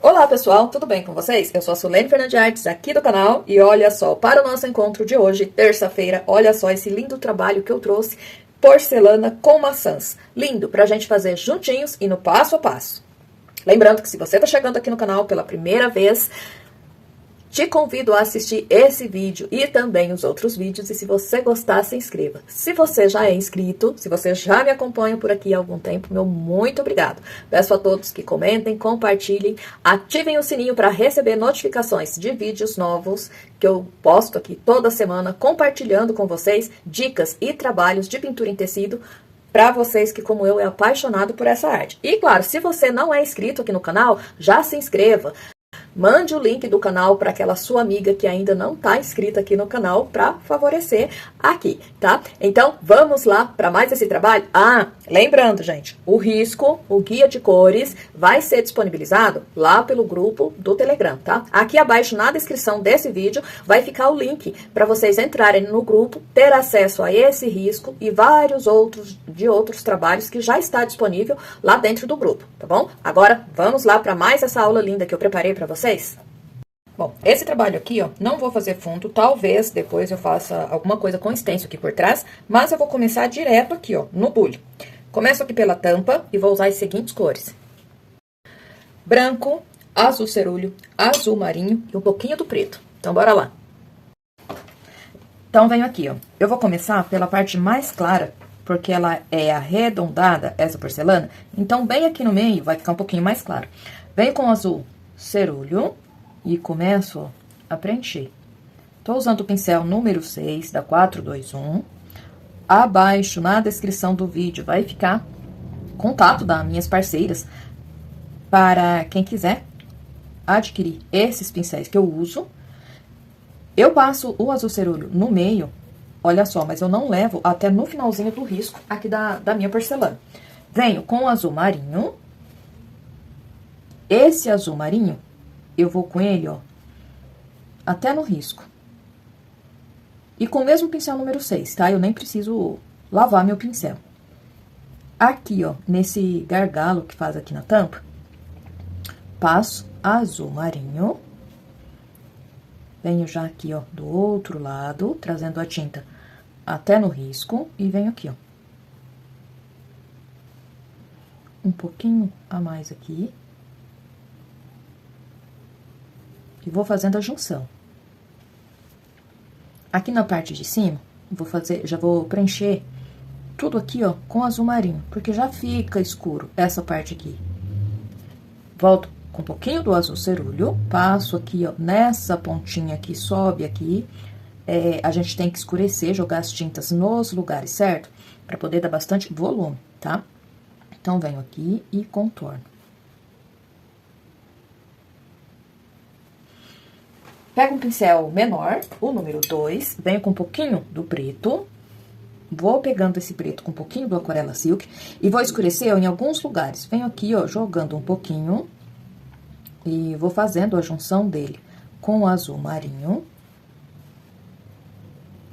Olá pessoal, tudo bem com vocês? Eu sou a Sulene Fernandes de Artes aqui do canal e olha só, para o nosso encontro de hoje, terça-feira, olha só esse lindo trabalho que eu trouxe, porcelana com maçãs. Lindo pra gente fazer juntinhos e no passo a passo. Lembrando que se você tá chegando aqui no canal pela primeira vez, te convido a assistir esse vídeo e também os outros vídeos, e se você gostar, se inscreva. Se você já é inscrito, se você já me acompanha por aqui há algum tempo, meu muito obrigado. Peço a todos que comentem, compartilhem, ativem o sininho para receber notificações de vídeos novos que eu posto aqui toda semana, compartilhando com vocês dicas e trabalhos de pintura em tecido, para vocês que, como eu, é apaixonado por essa arte. E claro, se você não é inscrito aqui no canal, já se inscreva. Mande o link do canal para aquela sua amiga que ainda não está inscrita aqui no canal para favorecer aqui, tá? Então, vamos lá para mais esse trabalho? Lembrando, gente, o risco, o guia de cores, vai ser disponibilizado lá pelo grupo do Telegram, tá? Aqui abaixo, na descrição desse vídeo, vai ficar o link para vocês entrarem no grupo, ter acesso a esse risco e vários outros trabalhos que já está disponível lá dentro do grupo, tá bom? Agora, vamos lá para mais essa aula linda que eu preparei para vocês. Bom, esse trabalho aqui, ó, não vou fazer fundo, talvez depois eu faça alguma coisa com extenso aqui por trás, mas eu vou começar direto aqui, ó, no bule. Começo aqui pela tampa e vou usar as seguintes cores: branco, azul cerúleo, azul marinho e um pouquinho do preto. Então, bora lá. Então, venho aqui, ó, eu vou começar pela parte mais clara, porque ela é arredondada, essa porcelana, então bem aqui no meio vai ficar um pouquinho mais claro. Venho com azul cerúleo e começo, ó, a preencher. Tô usando o pincel número 6 da 421. Abaixo, na descrição do vídeo, vai ficar contato das minhas parceiras para quem quiser adquirir esses pincéis que eu uso. Eu passo o azul cerúleo no meio, olha só, mas eu não levo até no finalzinho do risco aqui da minha porcelana. Venho com o azul marinho. Esse azul marinho, eu vou com ele, ó, até no risco. E com o mesmo pincel número 6, tá? Eu nem preciso lavar meu pincel. Aqui, ó, nesse gargalo que faz aqui na tampa, passo azul marinho. Venho já aqui, ó, do outro lado, trazendo a tinta até no risco. E venho aqui, ó. Um pouquinho a mais aqui. E vou fazendo a junção. Aqui na parte de cima, já vou preencher tudo aqui, ó, com azul marinho, porque já fica escuro essa parte aqui. Volto com um pouquinho do azul cerúleo, passo aqui, ó, nessa pontinha que sobe aqui. A gente tem que escurecer, jogar as tintas nos lugares certos, para poder dar bastante volume, tá? Então, venho aqui e contorno. Pego um pincel menor, o número 2, venho com um pouquinho do preto, vou pegando esse preto com um pouquinho do Aquarela Silk e vou escurecer, ó, em alguns lugares. Venho aqui, ó, jogando um pouquinho e vou fazendo a junção dele com o azul marinho.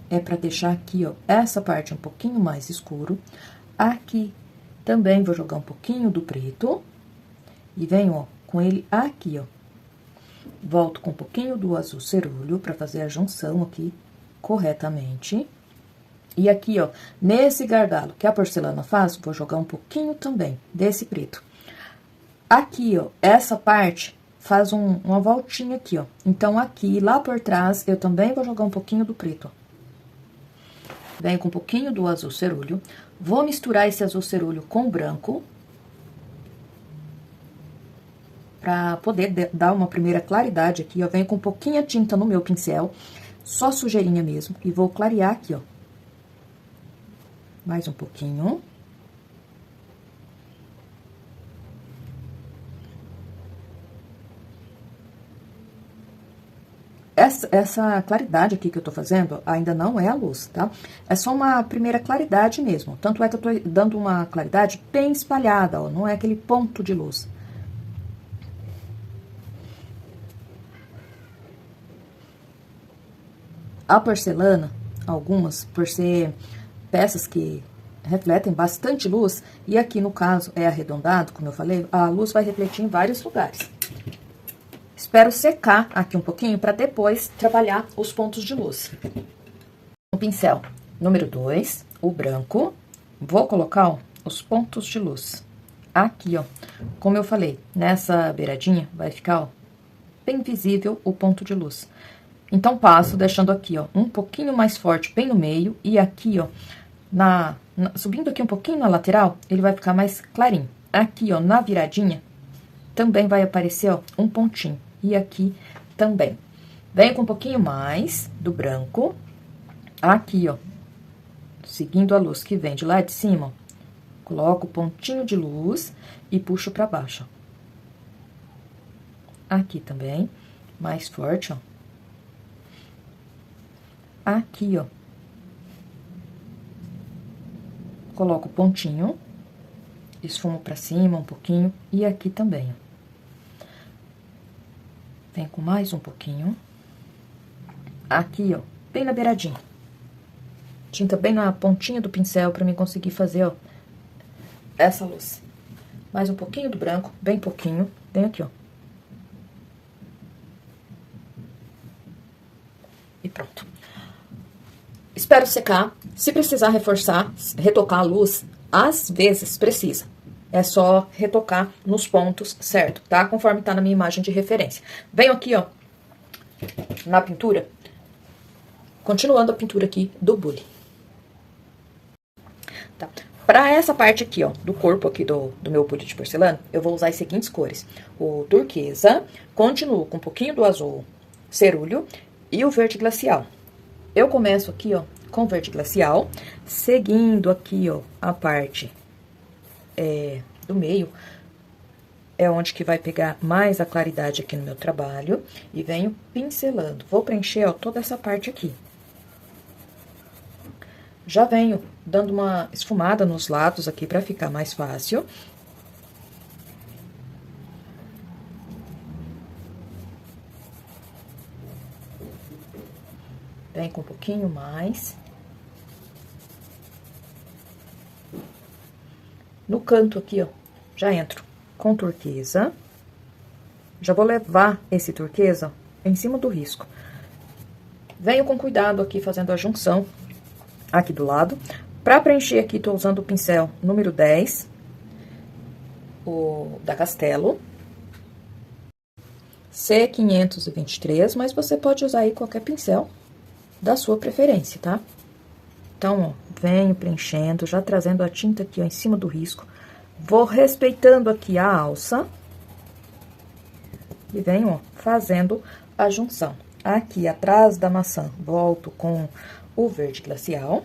É pra deixar aqui, ó, essa parte um pouquinho mais escuro. Aqui também vou jogar um pouquinho do preto e venho, ó, com ele aqui, ó. Volto com um pouquinho do azul cerúleo para fazer a junção aqui corretamente. E aqui, ó, nesse gargalo que a porcelana faz, vou jogar um pouquinho também desse preto. Aqui, ó, essa parte faz uma voltinha aqui, ó. Então, aqui, lá por trás, eu também vou jogar um pouquinho do preto, ó. Venho com um pouquinho do azul cerúleo. Vou misturar esse azul cerúleo com o branco, para poder dar uma primeira claridade aqui, ó. Venho com um pouquinho de tinta no meu pincel, só sujeirinha mesmo, e vou clarear aqui, ó. Mais um pouquinho. Essa claridade aqui que eu tô fazendo ainda não é a luz, tá? É só uma primeira claridade mesmo. Tanto é que eu tô dando uma claridade bem espalhada, ó. Não é aquele ponto de luz. A porcelana, algumas, por ser peças que refletem bastante luz, e aqui no caso é arredondado, como eu falei, a luz vai refletir em vários lugares. espero secar aqui um pouquinho para depois trabalhar os pontos de luz. O pincel número 2, o branco, vou colocar, ó, os pontos de luz. Aqui, ó, como eu falei, nessa beiradinha vai ficar, ó, bem visível o ponto de luz. Então, passo deixando aqui, ó, um pouquinho mais forte bem no meio e aqui, ó, subindo aqui um pouquinho na lateral, ele vai ficar mais clarinho. Aqui, ó, na viradinha, também vai aparecer, ó, um pontinho. E aqui também. Venho com um pouquinho mais do branco. Aqui, ó, seguindo a luz que vem de lá de cima, ó, coloco o pontinho de luz e puxo pra baixo, ó. Aqui também, mais forte, ó. Aqui, ó, coloco o pontinho, esfumo pra cima um pouquinho e aqui também, ó. Vem com mais um pouquinho. Aqui, ó, bem na beiradinha. Tinta bem na pontinha do pincel pra mim conseguir fazer, ó, essa luz. Mais um pouquinho do branco, bem pouquinho, bem aqui, ó. E pronto. Espero secar. Se precisar reforçar, retocar a luz, às vezes precisa. É só retocar nos pontos certo, tá? Conforme tá na minha imagem de referência. Venho aqui, ó, na pintura, continuando a pintura aqui do bule. Tá? Pra essa parte aqui, ó, do corpo aqui do meu bule de porcelana, eu vou usar as seguintes cores. O turquesa, continuo com um pouquinho do azul cerúleo e o verde glacial. Eu começo aqui, ó, com o verde glacial, seguindo aqui, ó, a parte do meio, é onde que vai pegar mais a claridade aqui no meu trabalho, e venho pincelando. Vou preencher, ó, toda essa parte aqui. Já venho dando uma esfumada nos lados aqui pra ficar mais fácil. Vem com um pouquinho mais. No canto aqui, ó, já entro com turquesa. Já vou levar esse turquesa, ó, em cima do risco. Venho com cuidado aqui fazendo a junção aqui do lado. Pra preencher aqui, tô usando o pincel número 10, o da Castelo. C523, mas você pode usar aí qualquer pincel da sua preferência, tá? Então, ó, venho preenchendo, já trazendo a tinta aqui, ó, em cima do risco. Vou respeitando aqui a alça. E venho, ó, fazendo a junção. Aqui atrás da maçã, volto com o verde glacial.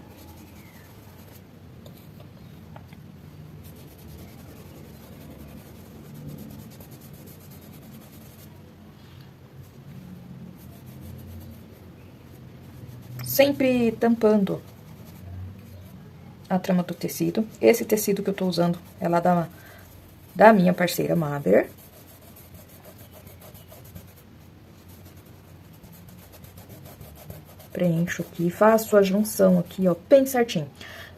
Sempre tampando a trama do tecido. Esse tecido que eu tô usando é lá da minha parceira Maber. Preencho aqui, faço a junção aqui, ó, bem certinho.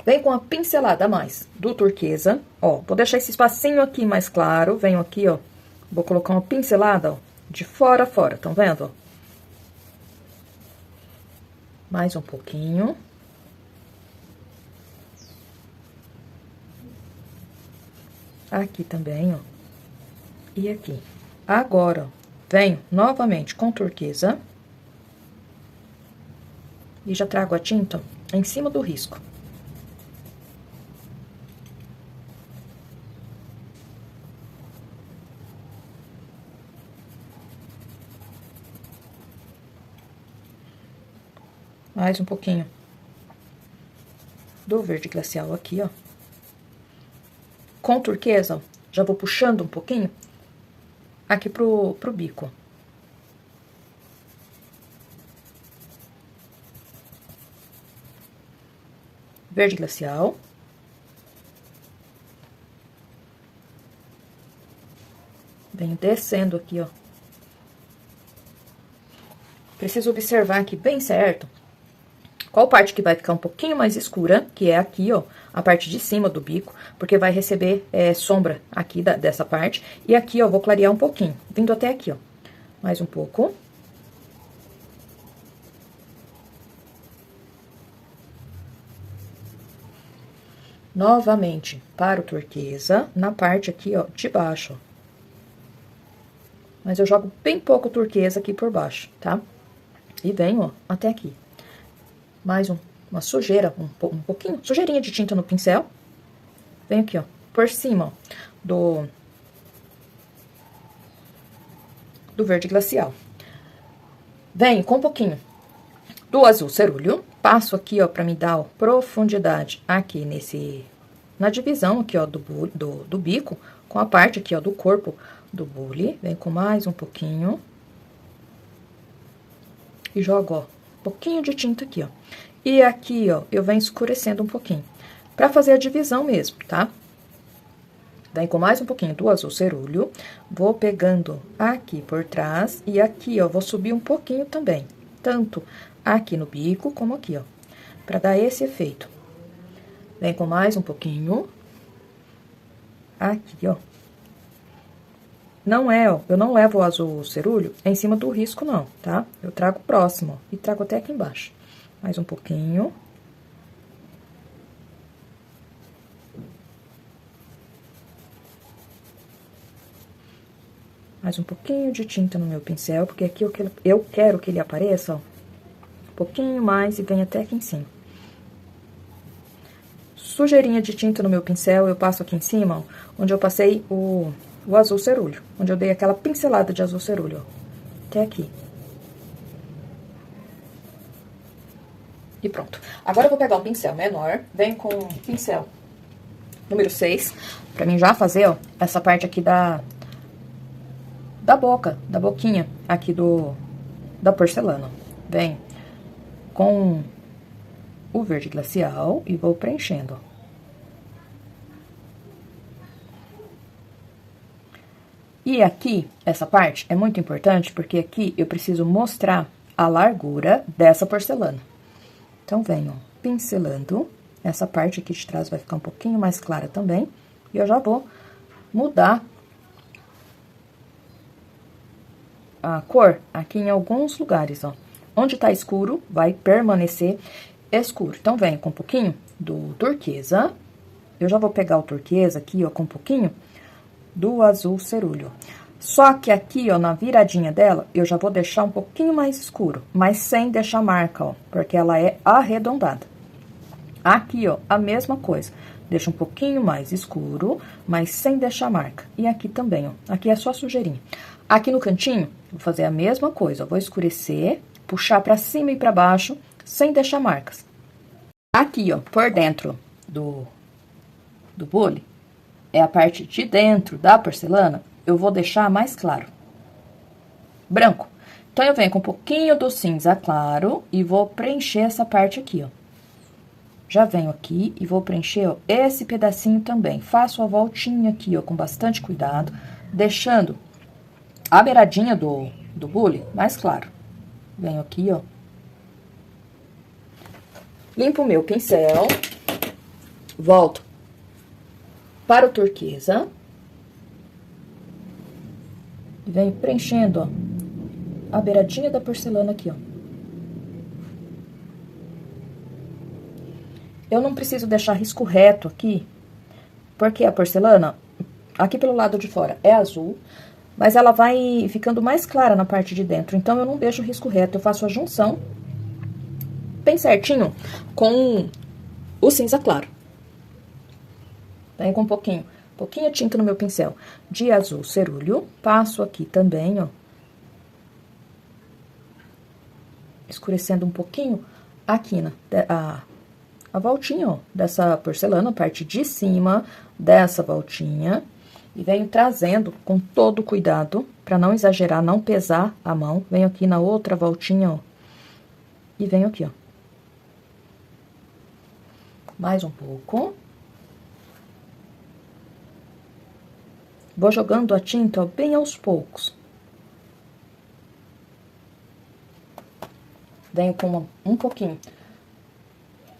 Vem com a pincelada a mais do turquesa, ó, vou deixar esse espacinho aqui mais claro, venho aqui, ó, vou colocar uma pincelada, ó, de fora a fora, tão vendo, ó? Mais um pouquinho. Aqui também, ó. E aqui. Agora, ó, venho novamente com turquesa. E já trago a tinta em cima do risco. Mais um pouquinho do verde glacial aqui, ó. Com turquesa, ó, já vou puxando um pouquinho aqui pro bico. Verde glacial. Venho descendo aqui, ó. Preciso observar aqui bem certo qual parte que vai ficar um pouquinho mais escura, que é aqui, ó, a parte de cima do bico, porque vai receber sombra aqui dessa parte. E aqui, ó, vou clarear um pouquinho, vindo até aqui, ó. Mais um pouco. Novamente, para o turquesa, na parte aqui, ó, de baixo, ó. Mas eu jogo bem pouco turquesa aqui por baixo, tá? E venho, ó, até aqui. Mais uma sujeira, um pouquinho, sujeirinha de tinta no pincel. Venho aqui, ó, por cima, ó, do verde glacial. Venho com um pouquinho do azul cerúleo, passo aqui, ó, pra me dar, ó, profundidade aqui na divisão aqui, ó, do bico, com a parte aqui, ó, do corpo do bule. Vem com mais um pouquinho. E jogo, ó, um pouquinho de tinta aqui, ó. E aqui, ó, eu venho escurecendo um pouquinho, pra fazer a divisão mesmo, tá? Vem com mais um pouquinho do azul cerúleo, vou pegando aqui por trás, e aqui, ó, vou subir um pouquinho também, tanto aqui no bico, como aqui, ó, pra dar esse efeito. Vem com mais um pouquinho, aqui, ó. Não é, ó, eu não levo o azul cerúleo em cima do risco, não, tá? Eu trago próximo, ó, e trago até aqui embaixo. Mais um pouquinho. Mais um pouquinho de tinta no meu pincel, porque aqui eu quero que ele apareça, ó, um pouquinho mais e venha até aqui em cima. Sujeirinha de tinta no meu pincel, eu passo aqui em cima, ó, onde eu passei o azul cerúleo, onde eu dei aquela pincelada de azul cerúleo, ó, até aqui. E pronto. Agora eu vou pegar um pincel menor, venho com o pincel número 6, pra mim já fazer, ó, essa parte aqui da boquinha aqui da porcelana. Vem com o verde glacial e vou preenchendo, ó. E aqui, essa parte é muito importante, porque aqui eu preciso mostrar a largura dessa porcelana. Então, venho pincelando, essa parte aqui de trás vai ficar um pouquinho mais clara também, e eu já vou mudar a cor aqui em alguns lugares, ó. Onde tá escuro, vai permanecer escuro. Então, venho com um pouquinho do turquesa, eu já vou pegar o turquesa aqui, ó, com um pouquinho do azul cerúleo. Só que aqui, ó, na viradinha dela, eu já vou deixar um pouquinho mais escuro, mas sem deixar marca, ó, porque ela é arredondada. Aqui, ó, a mesma coisa. Deixa um pouquinho mais escuro, mas sem deixar marca. E aqui também, ó, aqui é só sujeirinha. Aqui no cantinho, vou fazer a mesma coisa, ó, vou escurecer, puxar pra cima e pra baixo, sem deixar marcas. Aqui, ó, por dentro do bule, é a parte de dentro da porcelana, eu vou deixar mais claro, branco. Então, eu venho com um pouquinho do cinza claro e vou preencher essa parte aqui, ó. Já venho aqui e vou preencher, ó, esse pedacinho também. Faço a voltinha aqui, ó, com bastante cuidado, deixando a beiradinha do bule mais claro. Venho aqui, ó. Limpo o meu pincel, volto para o turquesa. E venho preenchendo, ó, a beiradinha da porcelana aqui, ó. Eu não preciso deixar risco reto aqui, porque a porcelana, aqui pelo lado de fora, é azul, mas ela vai ficando mais clara na parte de dentro. Então, eu não deixo risco reto, eu faço a junção bem certinho com o cinza claro. Venho com um pouquinho de tinta no meu pincel de azul cerúleo, passo aqui também, ó, escurecendo um pouquinho aqui a voltinha, ó, dessa porcelana, a parte de cima dessa voltinha, e venho trazendo com todo cuidado, pra não exagerar, não pesar a mão, venho aqui na outra voltinha, ó, e venho aqui, ó. Mais um pouco. Vou jogando a tinta, ó, bem aos poucos. Venho com um pouquinho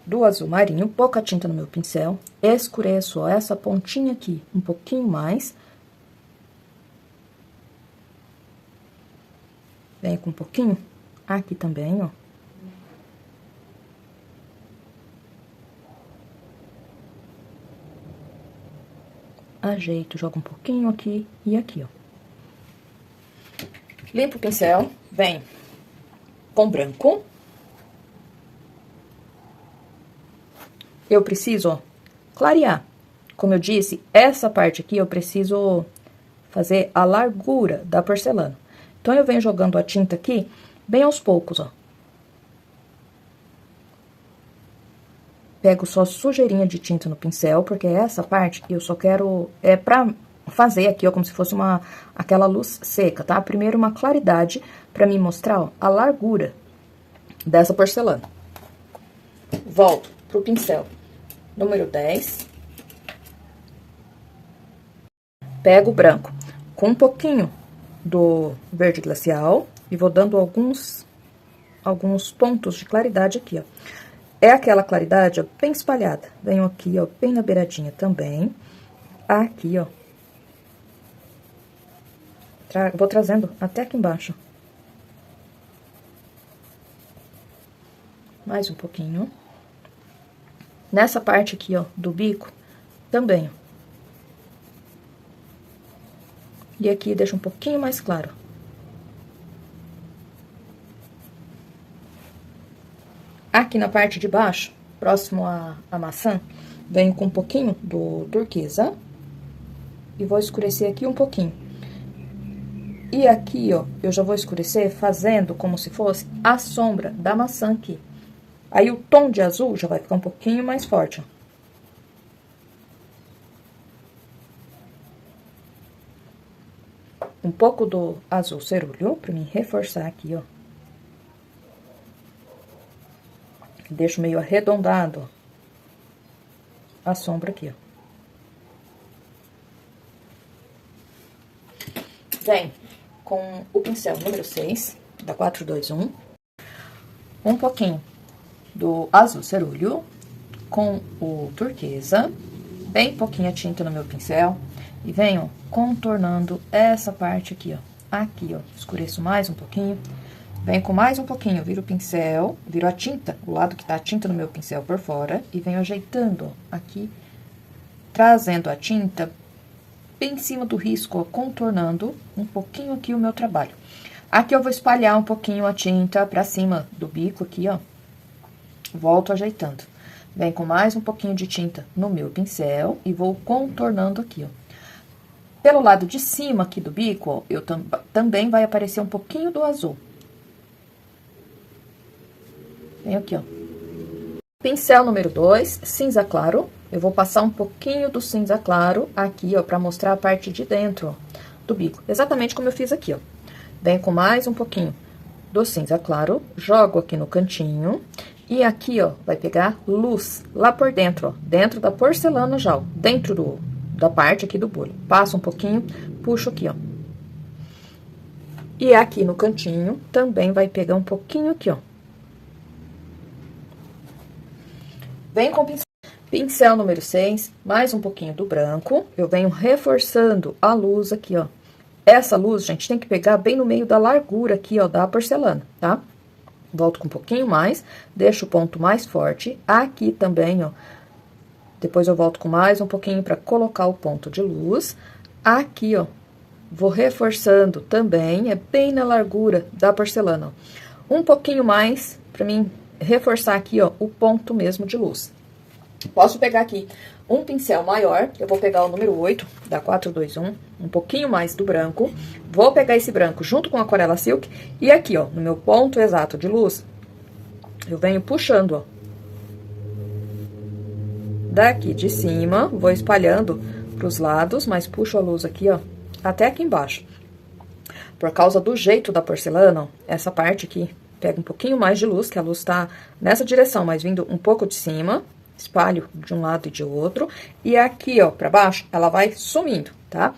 do azul marinho, pouca tinta no meu pincel, escureço, ó, essa pontinha aqui um pouquinho mais. Venho com um pouquinho aqui também, ó. Ajeito, jogo um pouquinho aqui e aqui, ó. Limpo o pincel, venho com branco. Eu preciso, ó, clarear. Como eu disse, essa parte aqui eu preciso fazer a largura da porcelana. Então, eu venho jogando a tinta aqui bem aos poucos, ó. Pego só sujeirinha de tinta no pincel, porque essa parte eu só quero... É pra fazer aqui, ó, como se fosse aquela luz seca, tá? Primeiro uma claridade pra me mostrar, ó, a largura dessa porcelana. Volto pro pincel número 10. Pego o branco com um pouquinho do verde glacial e vou dando alguns pontos de claridade aqui, ó. É aquela claridade, ó, bem espalhada. Venho aqui, ó, bem na beiradinha também. Aqui, ó. Vou trazendo até aqui embaixo. Mais um pouquinho. Nessa parte aqui, ó, do bico, também, ó. E aqui deixa um pouquinho mais claro. Aqui na parte de baixo, próximo à maçã, venho com um pouquinho do turquesa. E vou escurecer aqui um pouquinho. E aqui, ó, eu já vou escurecer fazendo como se fosse a sombra da maçã aqui. Aí, o tom de azul já vai ficar um pouquinho mais forte, ó. Um pouco do azul cerúleo, pra mim reforçar aqui, ó. Deixo meio arredondado, ó, a sombra aqui, ó. Vem com o pincel número 6, da 421, um pouquinho do azul cerúleo com o turquesa, bem pouquinha tinta no meu pincel, e venho contornando essa parte aqui, ó. Aqui, ó, escureço mais um pouquinho, venho com mais um pouquinho, viro o pincel, viro a tinta, o lado que tá a tinta no meu pincel por fora, e venho ajeitando, ó, aqui, trazendo a tinta bem em cima do risco, ó, contornando um pouquinho aqui o meu trabalho. Aqui eu vou espalhar um pouquinho a tinta pra cima do bico aqui, ó. Volto ajeitando. Vem com mais um pouquinho de tinta no meu pincel e vou contornando aqui, ó. Pelo lado de cima aqui do bico, ó, eu também vai aparecer um pouquinho do azul. Vem aqui, ó. Pincel número 2, cinza claro. Eu vou passar um pouquinho do cinza claro aqui, ó, pra mostrar a parte de dentro, ó, do bico. Exatamente como eu fiz aqui, ó. Venho com mais um pouquinho do cinza claro, jogo aqui no cantinho. E aqui, ó, vai pegar luz lá por dentro, ó, dentro da porcelana já, ó, dentro da parte aqui do bolho. Passo um pouquinho, puxo aqui, ó. E aqui no cantinho também vai pegar um pouquinho aqui, ó. Vem com pincel número 6, mais um pouquinho do branco. Eu venho reforçando a luz aqui, ó. Essa luz, gente, tem que pegar bem no meio da largura aqui, ó, da porcelana, tá? Volto com um pouquinho mais, deixo o ponto mais forte. Aqui também, ó. Depois eu volto com mais um pouquinho pra colocar o ponto de luz. Aqui, ó, vou reforçando também, é bem na largura da porcelana, ó. Um pouquinho mais pra mim reforçar aqui, ó, o ponto mesmo de luz. Posso pegar aqui um pincel maior, eu vou pegar o número 8, da 421, um pouquinho mais do branco. Vou pegar esse branco junto com a Aquarela Silk e aqui, ó, no meu ponto exato de luz, eu venho puxando, ó. Daqui de cima, vou espalhando pros lados, mas puxo a luz aqui, ó, até aqui embaixo. Por causa do jeito da porcelana, ó, essa parte aqui pega um pouquinho mais de luz, que a luz tá nessa direção, mas vindo um pouco de cima. Espalho de um lado e de outro. E aqui, ó, pra baixo, ela vai sumindo, tá?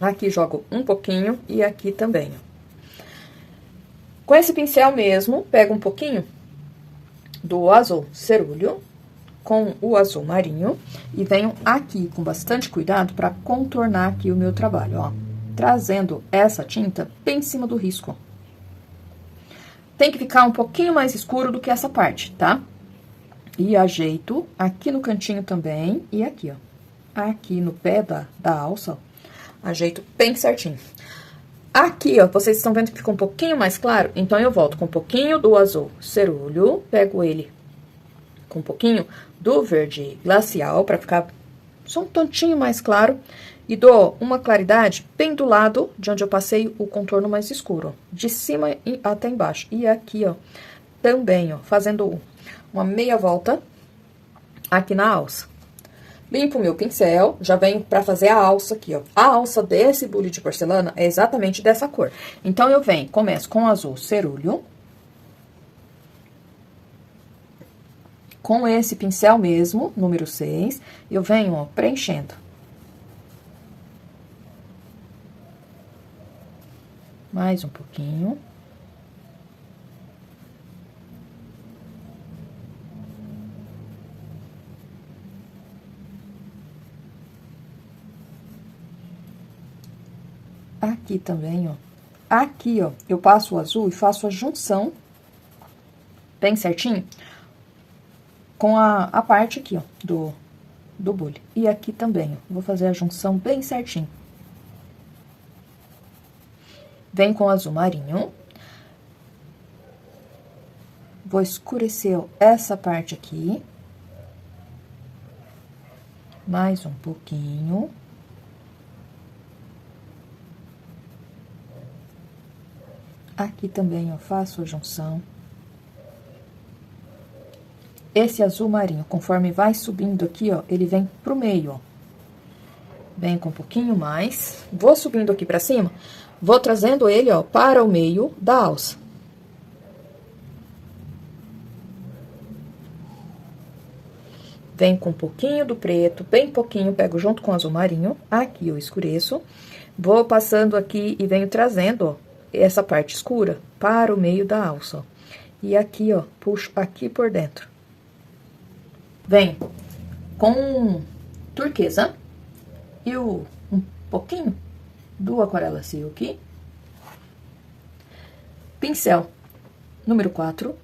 Aqui jogo um pouquinho e aqui também, ó. Com esse pincel mesmo, pego um pouquinho do azul cerúleo com o azul marinho e venho aqui com bastante cuidado pra contornar aqui o meu trabalho, ó. Trazendo essa tinta bem em cima do risco. tem que ficar um pouquinho mais escuro do que essa parte, tá? E ajeito aqui no cantinho também e aqui, ó. Aqui no pé da alça, ó. Ajeito bem certinho. Aqui, ó, vocês estão vendo que ficou um pouquinho mais claro? Então, eu volto com um pouquinho do azul cerúleo, pego ele com um pouquinho do verde glacial, pra ficar só um tantinho mais claro. E dou uma claridade bem do lado de onde eu passei o contorno mais escuro, ó, de cima até embaixo. E aqui, ó, também, ó, fazendo uma meia volta aqui na alça. Limpo o meu pincel, já venho pra fazer a alça aqui, ó. A alça desse bule de porcelana é exatamente dessa cor. Então, eu venho, começo com o azul cerúleo. Com esse pincel mesmo, número 6, eu venho, ó, preenchendo. Mais um pouquinho. Aqui também, ó. Aqui, ó, eu passo o azul e faço a junção bem certinho com a parte aqui, ó, do bule. E aqui também, ó, vou fazer a junção bem certinho. Vem com o azul marinho. Vou escurecer, ó, essa parte aqui. Mais um pouquinho. Aqui também, ó, faço a junção. Esse azul marinho, conforme vai subindo aqui, ó, ele vem pro meio, ó. Vem com um pouquinho mais. Vou subindo aqui pra cima, vou trazendo ele, ó, para o meio da alça. Vem com um pouquinho do preto, bem pouquinho, pego junto com o azul marinho. Aqui eu escureço. Vou passando aqui e venho trazendo, ó, essa parte escura para o meio da alça, ó. E aqui, ó, puxo aqui por dentro. Vem com turquesa e um pouquinho do Aquarela Silk. Pincel número 4,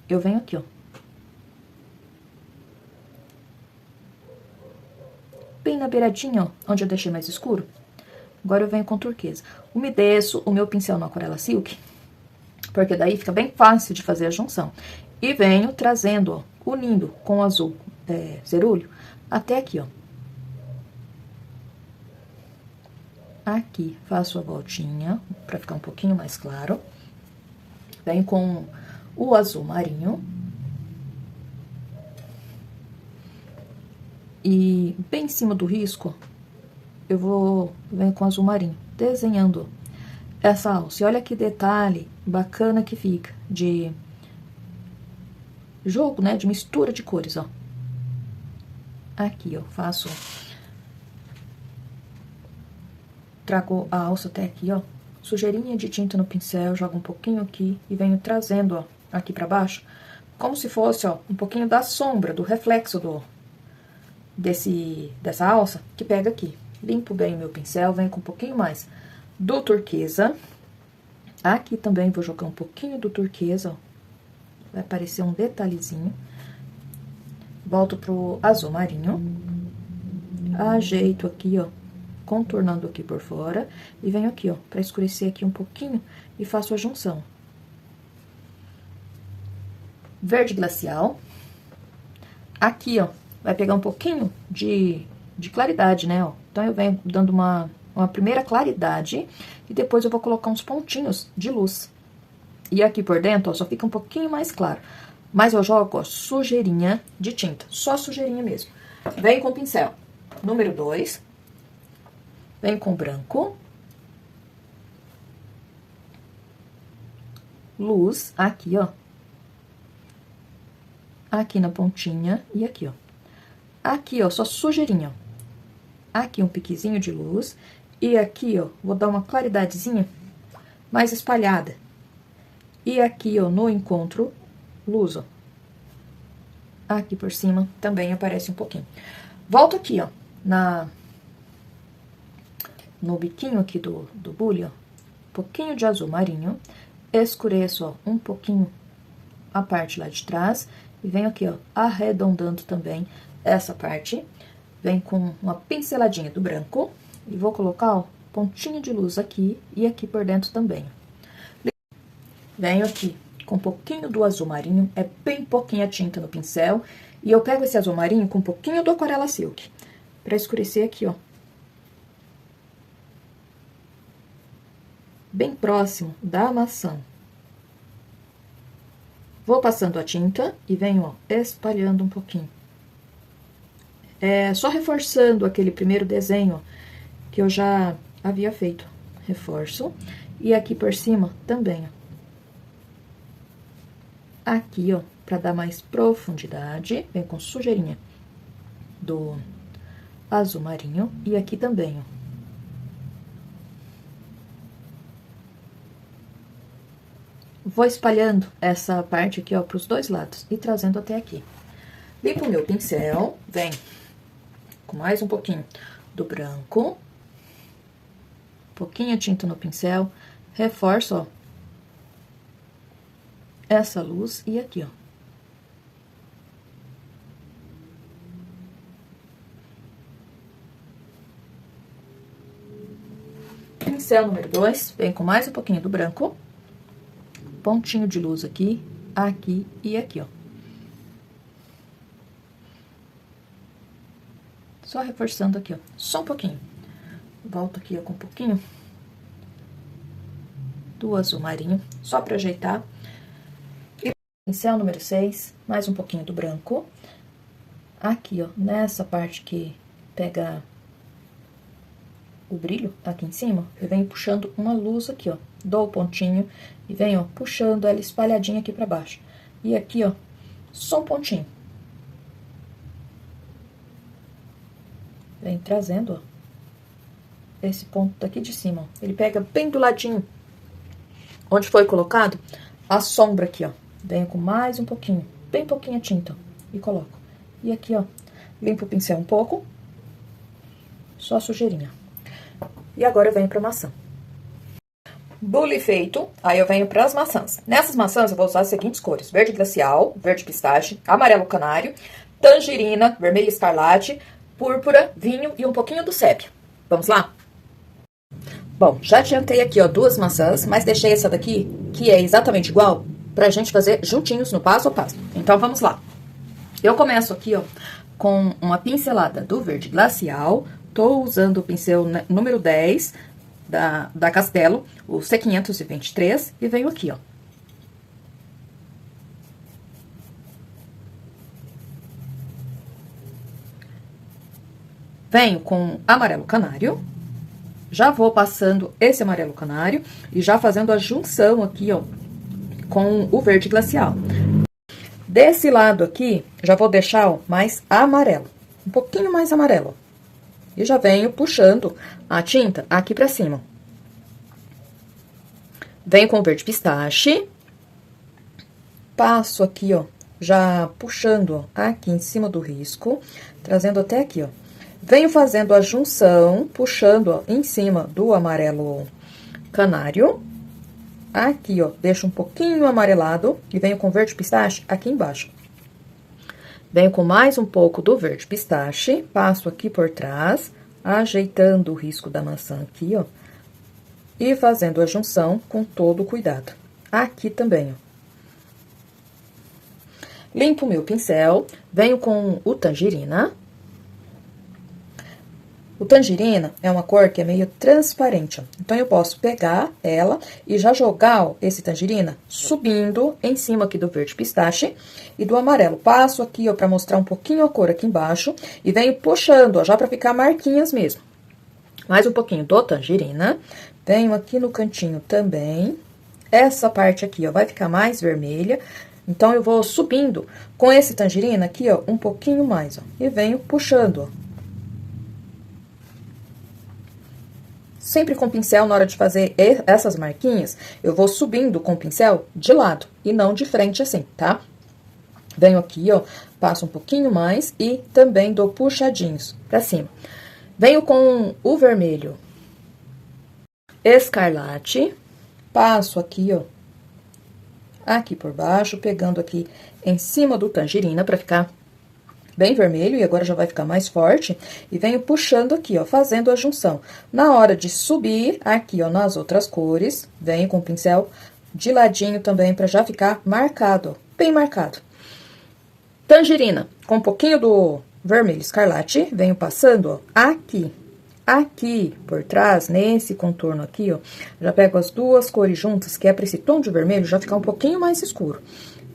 eu venho aqui, ó. Bem na beiradinha, ó, onde eu deixei mais escuro. Agora eu venho com turquesa. Umedeço o meu pincel no Aquarela Silk, porque daí fica bem fácil de fazer a junção. E venho trazendo, ó, unindo com o azul cerúleo até aqui, ó. Aqui faço a voltinha pra ficar um pouquinho mais claro. Venho com o azul marinho. E bem em cima do risco, venho com azul marinho, desenhando essa alça. E olha que detalhe bacana que fica, de jogo, né, de mistura de cores, ó. Aqui, ó, trago a alça até aqui, ó, sujeirinha de tinta no pincel, jogo um pouquinho aqui e venho trazendo, ó, aqui pra baixo, como se fosse, ó, um pouquinho da sombra, do reflexo dessa alça, que pega aqui. Limpo bem o meu pincel, venho com um pouquinho mais do turquesa. Aqui também vou jogar um pouquinho do turquesa, ó. Vai aparecer um detalhezinho. Volto pro azul marinho. Ajeito aqui, ó, contornando aqui por fora. E venho aqui, ó, pra escurecer aqui um pouquinho e faço a junção. Verde glacial. Aqui, ó, vai pegar um pouquinho de claridade, né, ó. Então, eu venho dando uma primeira claridade e depois eu vou colocar uns pontinhos de luz. E aqui por dentro, ó, só fica um pouquinho mais claro. Mas eu jogo, ó, sujeirinha de tinta, só sujeirinha mesmo. Venho com o pincel número 2. Venho com branco. Luz, aqui, ó. Aqui na pontinha e aqui, ó. Aqui, ó, só sujeirinha, ó. Aqui um piquezinho de luz. E aqui, ó, vou dar uma claridadezinha mais espalhada. E aqui, ó, no encontro, luz, ó. Aqui por cima também aparece um pouquinho. Volto aqui, ó, no biquinho aqui do bule, ó. Um pouquinho de azul marinho. escureço, ó, um pouquinho a parte lá de trás. E venho aqui, ó, arredondando também essa parte. Venho com uma pinceladinha do branco. E vou colocar, ó, pontinho de luz aqui e aqui por dentro também. Venho aqui com um pouquinho do azul marinho, é bem pouquinha tinta no pincel. E eu pego esse azul marinho com um pouquinho do Aquarela Silk, pra escurecer aqui, ó. Bem próximo da maçã. Vou passando a tinta e venho, ó, espalhando um pouquinho. Só reforçando aquele primeiro desenho, ó, que eu já havia feito. Reforço. E aqui por cima também, ó. Aqui, ó, pra dar mais profundidade, vem com sujeirinha do azul marinho. E aqui também, ó. Vou espalhando essa parte aqui, ó, pros dois lados e trazendo até aqui. Limpo o meu pincel, vem com mais um pouquinho do branco. Pouquinha tinta no pincel, reforço, ó, essa luz e aqui, ó. Pincel número 2, vem com mais um pouquinho do branco. Pontinho de luz aqui, aqui e aqui, ó. Só reforçando aqui, ó, só um pouquinho. Volto aqui, ó, com um pouquinho do azul marinho, só pra ajeitar. E pincel número 6, mais um pouquinho do branco. Aqui, ó, nessa parte que pega o brilho, aqui em cima, eu venho puxando uma luz aqui, ó. Dou o pontinho e venho, ó, puxando ela espalhadinha aqui pra baixo. E aqui, ó, só um pontinho. Vem trazendo, ó, esse ponto daqui de cima, ó. Ele pega bem do ladinho onde foi colocado a sombra aqui, ó. Venho com mais um pouquinho, bem pouquinha tinta, ó, e coloco. E aqui, ó, limpo o pincel um pouco, só a sujeirinha. E agora eu venho pra maçã. Bule feito, aí eu venho para as maçãs. Nessas maçãs eu vou usar as seguintes cores: verde glacial, verde pistache, amarelo canário, tangerina, vermelho escarlate, púrpura, vinho e um pouquinho do sépia. Vamos lá? Bom, já adiantei aqui, ó, 2 maçãs, mas deixei essa daqui, que é exatamente igual, pra gente fazer juntinhos no passo a passo. Então, vamos lá. Eu começo aqui, ó, com uma pincelada do verde glacial. Tô usando o pincel número 10, da Castelo, o C523, e venho aqui, ó. Venho com amarelo canário, já vou passando esse amarelo canário e já fazendo a junção aqui, ó, com o verde glacial. Desse lado aqui, já vou deixar, ó, mais amarelo, um pouquinho mais amarelo, ó. E já venho puxando a tinta aqui pra cima. Venho com o verde pistache. Passo aqui, ó, já puxando, ó, aqui em cima do risco, trazendo até aqui, ó. Venho fazendo a junção, puxando, ó, em cima do amarelo canário. Aqui, ó, deixo um pouquinho amarelado e venho com verde pistache aqui embaixo. Venho com mais um pouco do verde pistache, passo aqui por trás, ajeitando o risco da maçã aqui, ó. E fazendo a junção com todo o cuidado. Aqui também, ó. Limpo o meu pincel, venho com o tangerina. O tangerina é uma cor que é meio transparente, ó. Então, eu posso pegar ela e já jogar, ó, esse tangerina subindo em cima aqui do verde pistache e do amarelo. Passo aqui, ó, pra mostrar um pouquinho a cor aqui embaixo e venho puxando, ó, já pra ficar marquinhas mesmo. Mais um pouquinho do tangerina. Venho aqui no cantinho também. Essa parte aqui, ó, vai ficar mais vermelha. Então, eu vou subindo com esse tangerina aqui, ó, um pouquinho mais, ó. E venho puxando, ó. Sempre com o pincel, na hora de fazer essas marquinhas, eu vou subindo com o pincel de lado e não de frente assim, tá? Venho aqui, ó, passo um pouquinho mais e também dou puxadinhos pra cima. Venho com o vermelho escarlate, passo aqui, ó, aqui por baixo, pegando aqui em cima do tangerina pra ficar bem vermelho, e agora já vai ficar mais forte. E venho puxando aqui, ó, fazendo a junção. Na hora de subir, aqui, ó, nas outras cores, venho com o pincel de ladinho também, pra já ficar marcado, ó, bem marcado. Tangerina, com um pouquinho do vermelho escarlate, venho passando, ó, aqui por trás, nesse contorno aqui, ó, já pego as duas cores juntas, que é pra esse tom de vermelho já ficar um pouquinho mais escuro.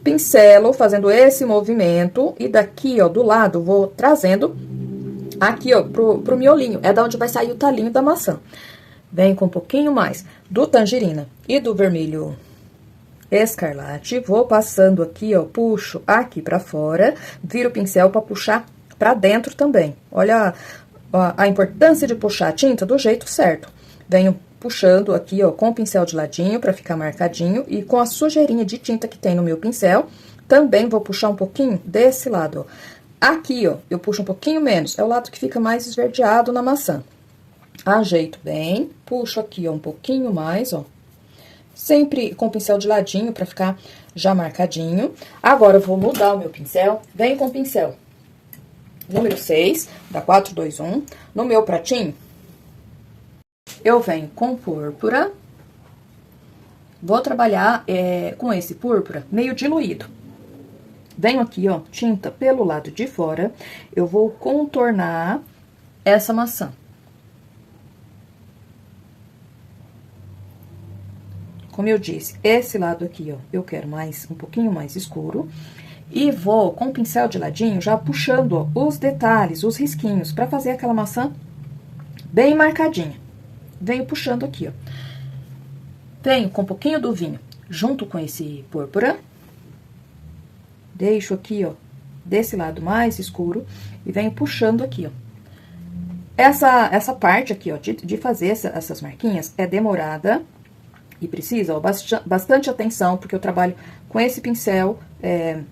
Pincelo, fazendo esse movimento, e daqui, ó, do lado, vou trazendo aqui, ó, pro miolinho, é da onde vai sair o talinho da maçã. Venho com um pouquinho mais do tangerina e do vermelho escarlate, vou passando aqui, ó, puxo aqui pra fora, viro o pincel pra puxar pra dentro também. Olha a importância de puxar a tinta do jeito certo. Venho puxando aqui, ó, com o pincel de ladinho pra ficar marcadinho, e com a sujeirinha de tinta que tem no meu pincel, também vou puxar um pouquinho desse lado, ó. Aqui, ó, eu puxo um pouquinho menos, é o lado que fica mais esverdeado na maçã. Ajeito bem, puxo aqui, ó, um pouquinho mais, ó. Sempre com o pincel de ladinho pra ficar já marcadinho. Agora, eu vou mudar o meu pincel, venho com o pincel número 6, da 421, no meu pratinho, eu venho com púrpura, vou trabalhar com esse púrpura meio diluído. Venho aqui, ó, tinta pelo lado de fora, eu vou contornar essa maçã. Como eu disse, esse lado aqui, ó, eu quero um pouquinho mais escuro. E vou, com o pincel de ladinho, já puxando, ó, os detalhes, os risquinhos, pra fazer aquela maçã bem marcadinha. Venho puxando aqui, ó. Venho com um pouquinho do vinho junto com esse púrpura. Deixo aqui, ó, desse lado mais escuro, e venho puxando aqui, ó. Essa parte aqui, ó, de fazer essas marquinhas é demorada e precisa, ó, bastante atenção, porque eu trabalho com esse pincel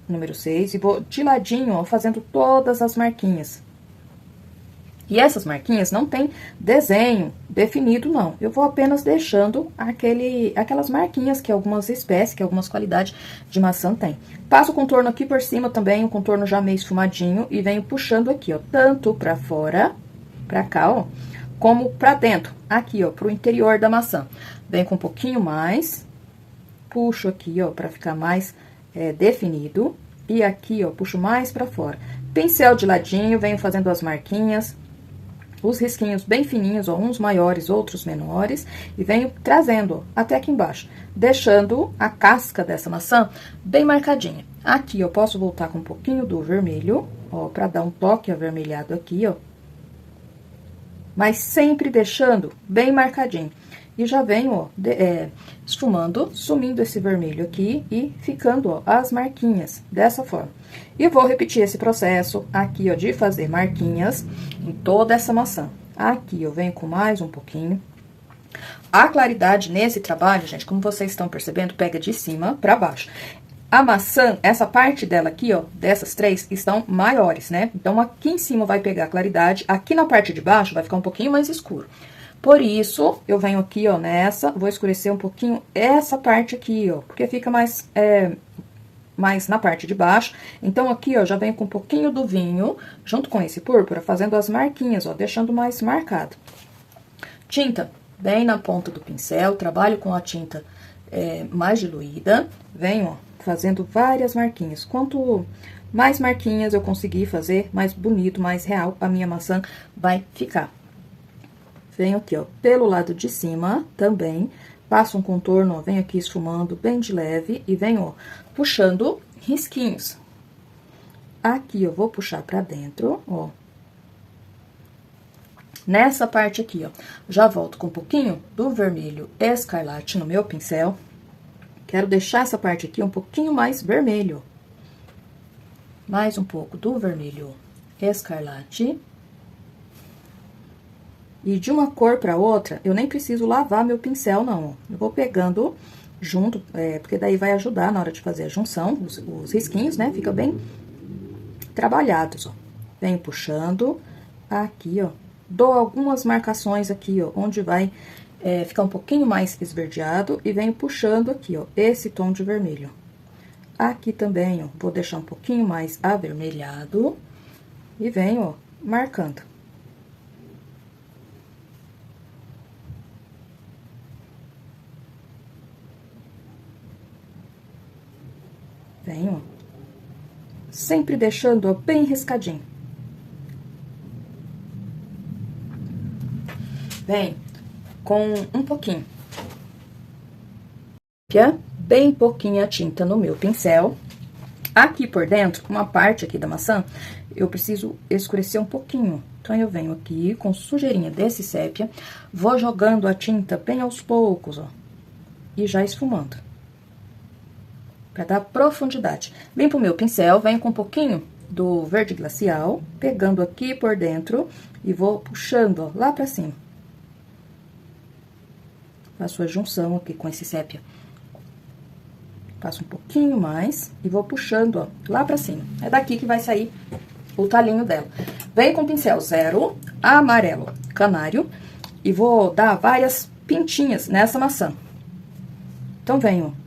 número 6 e vou de ladinho, ó, fazendo todas as marquinhas. E essas marquinhas não tem desenho definido, não. Eu vou apenas deixando aquelas marquinhas que algumas espécies, que algumas qualidades de maçã tem. Passo o contorno aqui por cima também, um contorno já meio esfumadinho, e venho puxando aqui, ó, tanto pra fora, pra cá, ó, como pra dentro, aqui, ó, pro interior da maçã. Venho com um pouquinho mais, puxo aqui, ó, pra ficar mais definido, e aqui, ó, puxo mais pra fora. Pincel de ladinho, venho fazendo as marquinhas, os risquinhos bem fininhos, ó, uns maiores, outros menores, e venho trazendo, ó, até aqui embaixo, deixando a casca dessa maçã bem marcadinha. Aqui eu posso voltar com um pouquinho do vermelho, ó, pra dar um toque avermelhado aqui, ó, mas sempre deixando bem marcadinho. E já venho, ó, esfumando, sumindo esse vermelho aqui e ficando, ó, as marquinhas dessa forma. E vou repetir esse processo aqui, ó, de fazer marquinhas em toda essa maçã. Aqui eu venho com mais um pouquinho. A claridade nesse trabalho, gente, como vocês estão percebendo, pega de cima pra baixo. A maçã, essa parte dela aqui, ó, dessas três, estão maiores, né? Então, aqui em cima vai pegar a claridade, aqui na parte de baixo vai ficar um pouquinho mais escuro. Por isso, eu venho aqui, ó, nessa, vou escurecer um pouquinho essa parte aqui, ó, porque fica mais na parte de baixo. Então, aqui, ó, já venho com um pouquinho do vinho, junto com esse púrpura, fazendo as marquinhas, ó, deixando mais marcado. Tinta bem na ponta do pincel, trabalho com a tinta mais diluída, venho, ó, fazendo várias marquinhas. Quanto mais marquinhas eu conseguir fazer, mais bonito, mais real a minha maçã vai ficar. Venho aqui, ó, pelo lado de cima também, passo um contorno, ó, venho aqui esfumando bem de leve e venho, ó, puxando risquinhos. Aqui eu vou puxar pra dentro, ó. Nessa parte aqui, ó, já volto com um pouquinho do vermelho escarlate no meu pincel. Quero deixar essa parte aqui um pouquinho mais vermelho. Mais um pouco do vermelho escarlate. E de uma cor pra outra, eu nem preciso lavar meu pincel, não. Eu vou pegando junto, porque daí vai ajudar na hora de fazer a junção, os risquinhos, né? Fica bem trabalhados, ó. Venho puxando aqui, ó. Dou algumas marcações aqui, ó, onde vai ficar um pouquinho mais esverdeado. E venho puxando aqui, ó, esse tom de vermelho. Aqui também, ó, vou deixar um pouquinho mais avermelhado. E venho, ó, marcando. Venho, ó, sempre deixando, ó, bem riscadinho. Vem com um pouquinho. Bem pouquinha tinta no meu pincel. Aqui por dentro, uma parte aqui da maçã, eu preciso escurecer um pouquinho. Então, eu venho aqui com sujeirinha desse sépia, vou jogando a tinta bem aos poucos, ó. E já esfumando. Pra dar profundidade. Vem pro meu pincel, venho com um pouquinho do verde glacial, pegando aqui por dentro e vou puxando, ó, lá pra cima. Faço a junção aqui com esse sépia. Passo um pouquinho mais e vou puxando, ó, lá pra cima. É daqui que vai sair o talinho dela. Venho com pincel 0, amarelo canário, e vou dar várias pintinhas nessa maçã. Então, venho.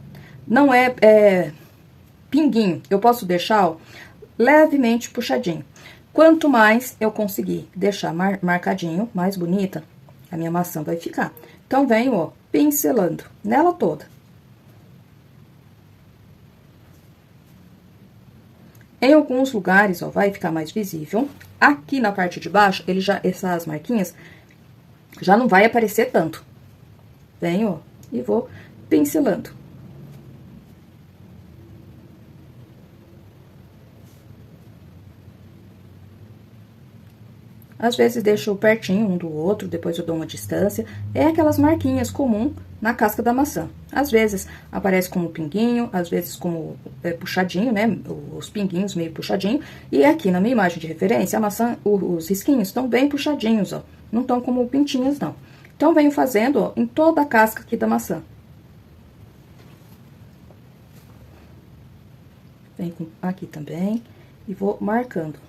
Não é pinguinho, eu posso deixar, ó, levemente puxadinho. Quanto mais eu conseguir deixar marcadinho, mais bonita a minha maçã vai ficar. Então, venho, ó, pincelando nela toda. Em alguns lugares, ó, vai ficar mais visível. Aqui na parte de baixo, essas marquinhas já não vai aparecer tanto. Venho, ó, e vou pincelando. Às vezes deixo pertinho um do outro, depois eu dou uma distância. É aquelas marquinhas comum na casca da maçã. Às vezes aparece como pinguinho, às vezes como puxadinho, né? Os pinguinhos meio puxadinho. E aqui na minha imagem de referência, a maçã, os risquinhos estão bem puxadinhos, ó. Não estão como pintinhas, não. Então, venho fazendo, ó, em toda a casca aqui da maçã. Venho aqui também e vou marcando.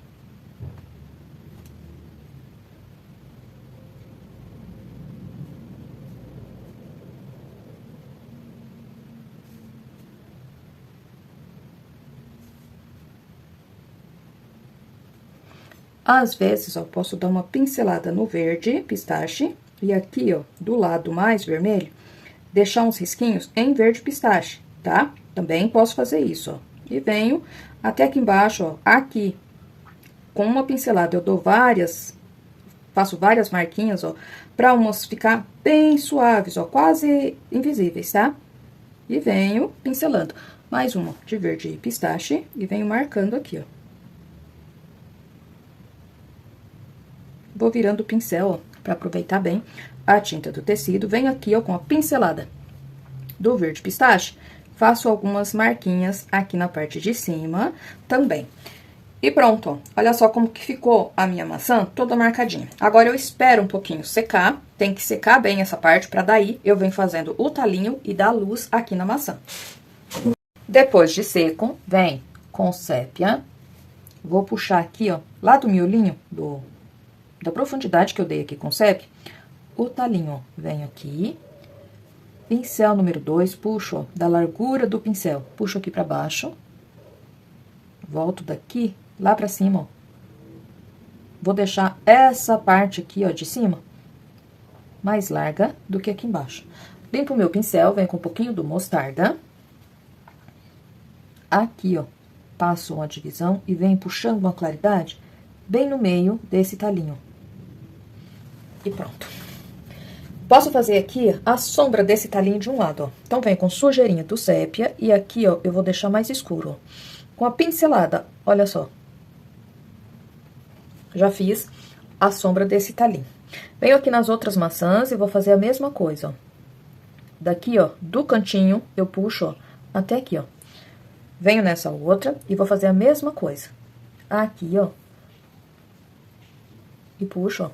Às vezes, ó, posso dar uma pincelada no verde pistache, e aqui, ó, do lado mais vermelho, deixar uns risquinhos em verde pistache, tá? Também posso fazer isso, ó. E venho até aqui embaixo, ó, aqui, com uma pincelada, eu dou faço várias marquinhas, ó, pra umas ficar bem suaves, ó, quase invisíveis, tá? E venho pincelando. Mais uma de verde pistache, e venho marcando aqui, ó. Vou virando o pincel, ó, pra aproveitar bem a tinta do tecido. Venho aqui, ó, com a pincelada do verde pistache, faço algumas marquinhas aqui na parte de cima também. E pronto, ó. Olha só como que ficou a minha maçã toda marcadinha. Agora, eu espero um pouquinho secar, tem que secar bem essa parte, pra daí eu venho fazendo o talinho e dar luz aqui na maçã. Depois de seco, vem com sépia, vou puxar aqui, ó, lá do miolinho da profundidade que eu dei aqui com sépia, o talinho, ó, venho aqui, pincel número 2, puxo, ó, da largura do pincel, puxo aqui pra baixo, volto daqui, lá pra cima, ó. Vou deixar essa parte aqui, ó, de cima, mais larga do que aqui embaixo. Limpo o meu pincel, venho com um pouquinho do mostarda. Aqui, ó, passo uma divisão e venho puxando uma claridade bem no meio desse talinho. E pronto. Posso fazer aqui a sombra desse talinho de um lado, ó. Então, venho com sujeirinha do sépia e aqui, ó, eu vou deixar mais escuro, ó. Com a pincelada, olha só. Já fiz a sombra desse talinho. Venho aqui nas outras maçãs e vou fazer a mesma coisa, ó. Daqui, ó, do cantinho, eu puxo, ó, até aqui, ó. Venho nessa outra e vou fazer a mesma coisa. Aqui, ó. E puxo, ó,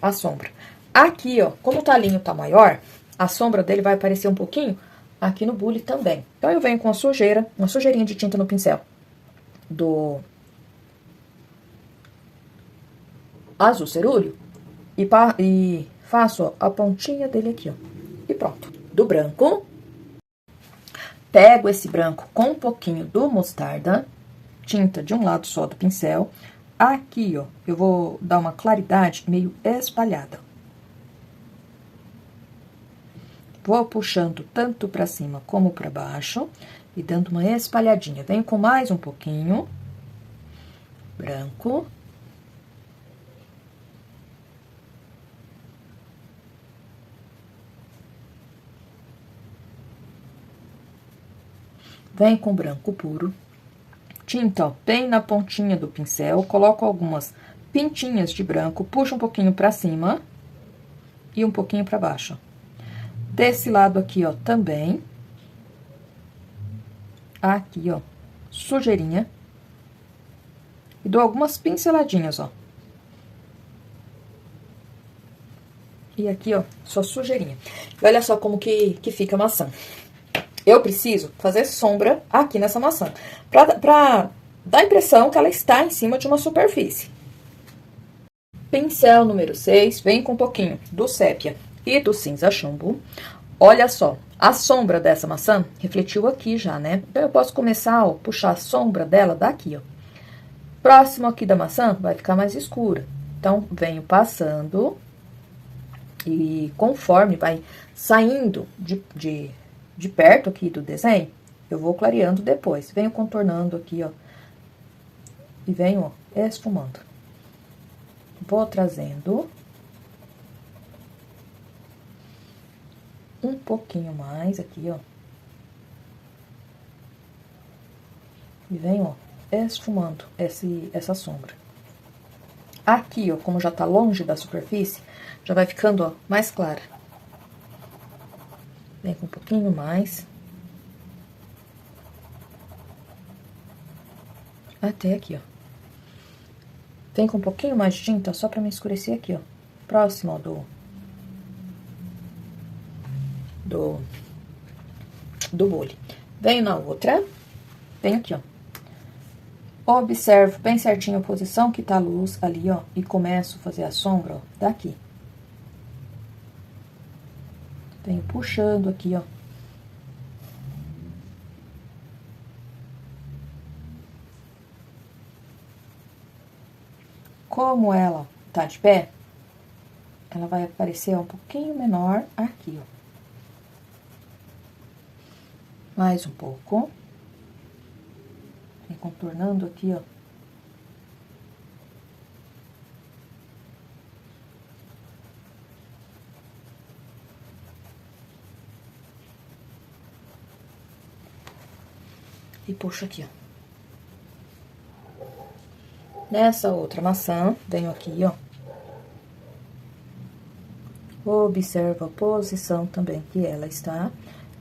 a sombra. Aqui, ó, como o talinho tá maior, a sombra dele vai aparecer um pouquinho aqui no bule também. Então, eu venho com a sujeira, uma sujeirinha de tinta no pincel do azul cerúleo e faço, ó, a pontinha dele aqui, ó. E pronto. Do branco, Pego esse branco com um pouquinho do mostarda, tinta de um lado só do pincel. Aqui, ó, eu vou dar uma claridade meio espalhada. Vou puxando tanto pra cima como pra baixo e dando uma espalhadinha. Venho com mais um pouquinho. Branco. Vem com branco puro. Tinta, ó, bem na pontinha do pincel. Coloco algumas pintinhas de branco, puxo um pouquinho pra cima e um pouquinho pra baixo. Desse lado aqui, ó, também. Aqui, ó, sujeirinha. E dou algumas pinceladinhas, ó. E aqui, ó, só sujeirinha. E olha só como que fica a maçã. Eu preciso fazer sombra aqui nessa maçã, pra dar a impressão que ela está em cima de uma superfície. Pincel número 6, vem com um pouquinho do sépia e do cinza chumbo. Olha só, a sombra dessa maçã refletiu aqui já, né? Então, eu posso começar, ó, puxar a sombra dela daqui, ó. Próximo aqui da maçã vai ficar mais escura. Então, venho passando e conforme vai saindo de perto aqui do desenho, eu vou clareando depois. Venho contornando aqui, ó, e venho, ó, esfumando. Vou trazendo um pouquinho mais aqui, ó. E venho, ó, esfumando essa sombra. Aqui, ó, como já tá longe da superfície, já vai ficando, ó, mais clara. Vem com um pouquinho mais. Até aqui, ó. Vem com um pouquinho mais de tinta, só pra me escurecer aqui, ó. Próximo, ó, do bule. Venho na outra. Venho aqui, ó. Observo bem certinho a posição que tá a luz ali, ó. E começo a fazer a sombra, ó, daqui. Venho puxando aqui, ó. Como ela tá de pé, ela vai aparecer um pouquinho menor aqui, ó. Mais um pouco. Vem contornando aqui, ó. E puxo aqui, ó. Nessa outra maçã, venho aqui, ó. Observo a posição também que ela está.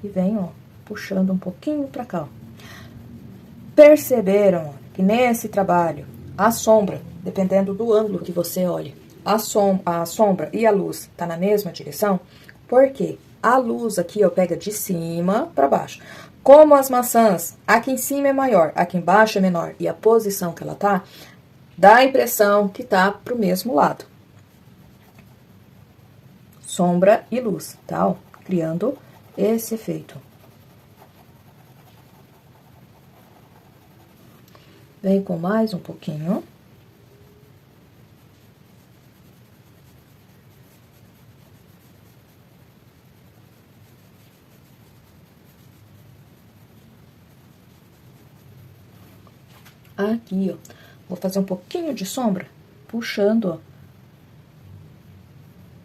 E venho, ó, puxando um pouquinho pra cá, ó. Perceberam, ó, que nesse trabalho, a sombra, dependendo do ângulo que você olhe, a sombra e a luz tá na mesma direção? Porque a luz aqui, ó, pega de cima pra baixo. Como as maçãs, aqui em cima é maior, aqui embaixo é menor, e a posição que ela tá, dá a impressão que tá pro mesmo lado. Sombra e luz, tá? Ó, criando esse efeito. Vem com mais um pouquinho. Aqui, ó, vou fazer um pouquinho de sombra, puxando, ó,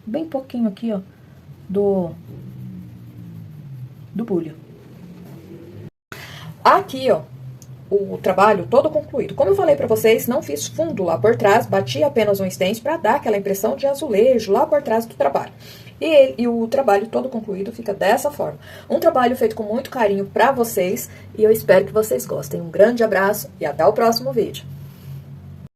bem pouquinho aqui, ó, do bulho. Aqui, ó, o trabalho todo concluído. Como eu falei pra vocês, não fiz fundo lá por trás, bati apenas um stencil pra dar aquela impressão de azulejo lá por trás do trabalho. E o trabalho todo concluído fica dessa forma. Um trabalho feito com muito carinho pra vocês, e eu espero que vocês gostem. Um grande abraço e até o próximo vídeo.